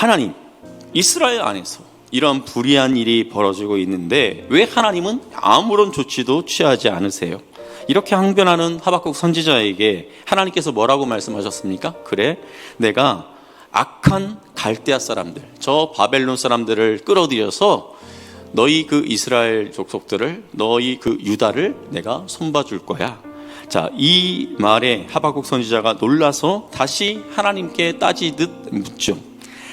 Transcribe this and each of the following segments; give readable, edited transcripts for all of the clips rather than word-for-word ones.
하나님, 이스라엘 안에서 이런 불의한 일이 벌어지고 있는데 왜 하나님은 아무런 조치도 취하지 않으세요? 이렇게 항변하는 하박국 선지자에게 하나님께서 뭐라고 말씀하셨습니까? 그래, 내가 악한 갈대아 사람들, 저 바벨론 사람들을 끌어들여서 너희 그 이스라엘 족속들을, 너희 그 유다를 내가 손봐줄 거야. 자, 이 말에 하박국 선지자가 놀라서 다시 하나님께 따지듯 묻죠.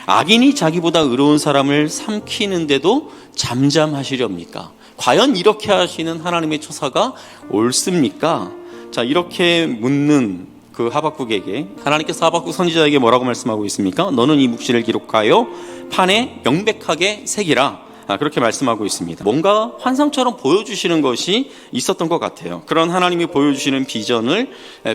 악인이 자기보다 의로운 사람을 삼키는데도 잠잠하시렵니까? 과연 이렇게 하시는 하나님의 처사가 옳습니까? 자, 이렇게 묻는 그 하박국에게 하나님께서 하박국 선지자에게 뭐라고 말씀하고 있습니까? 너는 이 묵시를 기록하여 판에 명백하게 새기라. 그렇게 말씀하고 있습니다. 뭔가 환상처럼 보여주시는 것이 있었던 것 같아요. 그런 하나님이 보여주시는 비전을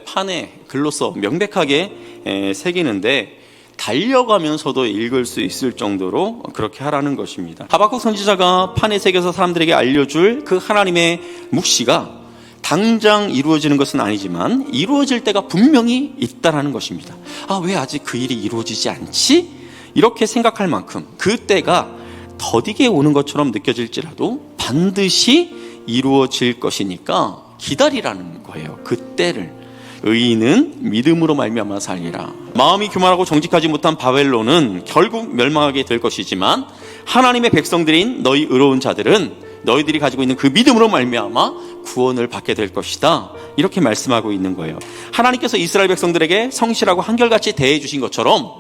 판에 글로써 명백하게 새기는데 달려가면서도 읽을 수 있을 정도로 그렇게 하라는 것입니다. 하박국 선지자가 판에 새겨서 사람들에게 알려줄 그 하나님의 묵시가 당장 이루어지는 것은 아니지만 이루어질 때가 분명히 있다라는 것입니다. 왜 아직 그 일이 이루어지지 않지? 이렇게 생각할 만큼 그 때가 더디게 오는 것처럼 느껴질지라도 반드시 이루어질 것이니까 기다리라는 거예요. 그 때를. 의인은 믿음으로 말미암아 살리라. 마음이 교만하고 정직하지 못한 바벨론은 결국 멸망하게 될 것이지만 하나님의 백성들인 너희 의로운 자들은 너희들이 가지고 있는 그 믿음으로 말미암아 구원을 받게 될 것이다. 이렇게 말씀하고 있는 거예요. 하나님께서 이스라엘 백성들에게 성실하고 한결같이 대해 주신 것처럼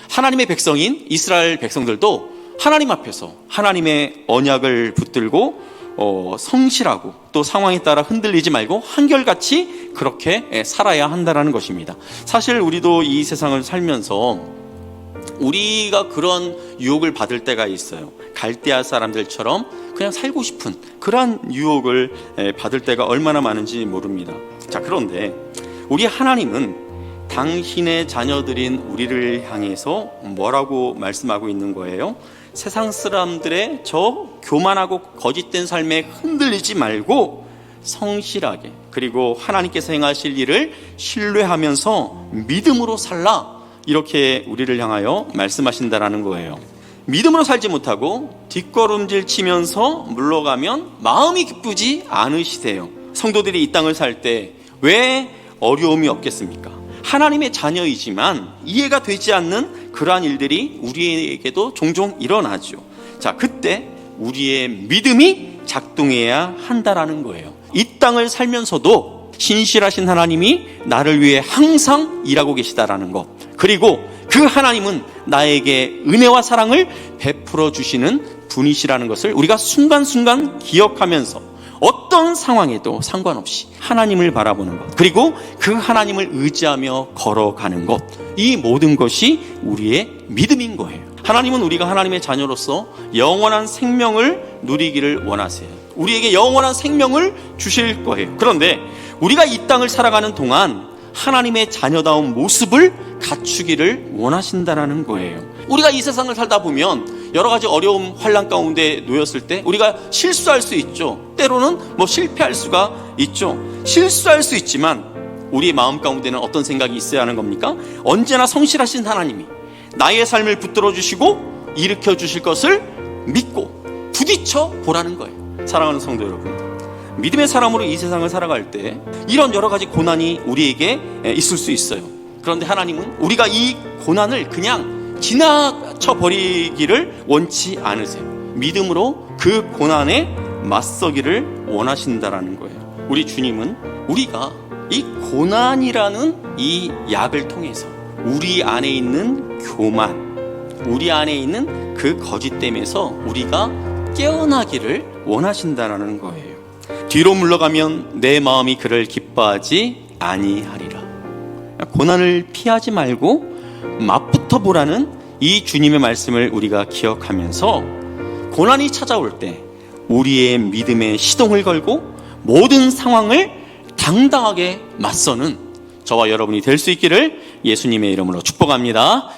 하나님의 백성인 이스라엘 백성들도 하나님 앞에서 하나님의 언약을 붙들고 성실하고 또 상황에 따라 흔들리지 말고 한결같이 그렇게 살아야 한다는 것입니다. 사실 우리도 이 세상을 살면서 우리가 그런 유혹을 받을 때가 있어요. 갈대아 사람들처럼 그냥 살고 싶은 그러한 유혹을 받을 때가 얼마나 많은지 모릅니다. 자, 그런데 우리 하나님은 당신의 자녀들인 우리를 향해서 뭐라고 말씀하고 있는 거예요? 세상 사람들의 저 교만하고 거짓된 삶에 흔들리지 말고 성실하게, 그리고 하나님께서 행하실 일을 신뢰하면서 믿음으로 살라. 이렇게 우리를 향하여 말씀하신다라는 거예요. 믿음으로 살지 못하고 뒷걸음질 치면서 물러가면 마음이 기쁘지 않으시세요. 성도들이 이 땅을 살 때 왜 어려움이 없겠습니까? 하나님의 자녀이지만 이해가 되지 않는 그러한 일들이 우리에게도 종종 일어나죠. 자, 그때 우리의 믿음이 작동해야 한다라는 거예요. 이 땅을 살면서도 신실하신 하나님이 나를 위해 항상 일하고 계시다라는 것, 그리고 그 하나님은 나에게 은혜와 사랑을 베풀어 주시는 분이시라는 것을 우리가 순간순간 기억하면서 어떤 상황에도 상관없이 하나님을 바라보는 것, 그리고 그 하나님을 의지하며 걸어가는 것, 이 모든 것이 우리의 믿음인 거예요. 하나님은 우리가 하나님의 자녀로서 영원한 생명을 누리기를 원하세요. 우리에게 영원한 생명을 주실 거예요. 그런데 우리가 이 땅을 살아가는 동안 하나님의 자녀다운 모습을 갖추기를 원하신다는 거예요. 우리가 이 세상을 살다 보면 여러 가지 어려움, 환난 가운데 놓였을 때 우리가 실수할 수 있죠. 때로는 실패할 수가 있죠. 실수할 수 있지만 우리의 마음 가운데는 어떤 생각이 있어야 하는 겁니까? 언제나 성실하신 하나님이 나의 삶을 붙들어 주시고 일으켜 주실 것을 믿고 부딪혀 보라는 거예요. 사랑하는 성도 여러분, 믿음의 사람으로 이 세상을 살아갈 때 이런 여러 가지 고난이 우리에게 있을 수 있어요. 그런데 하나님은 우리가 이 고난을 그냥 지나쳐 버리기를 원치 않으세요. 믿음으로 그 고난에 맞서기를 원하신다라는 거예요. 우리 주님은 우리가 이 고난이라는 이 약을 통해서 우리 안에 있는 교만, 우리 안에 있는 그 거짓됨에서 우리가 깨어나기를 원하신다라는 거예요. 뒤로 물러가면 내 마음이 그를 기뻐하지 아니하리라. 고난을 피하지 말고 맞붙어 보라는 이 주님의 말씀을 우리가 기억하면서 고난이 찾아올 때 우리의 믿음에 시동을 걸고 모든 상황을 당당하게 맞서는 저와 여러분이 될 수 있기를 예수님의 이름으로 축복합니다.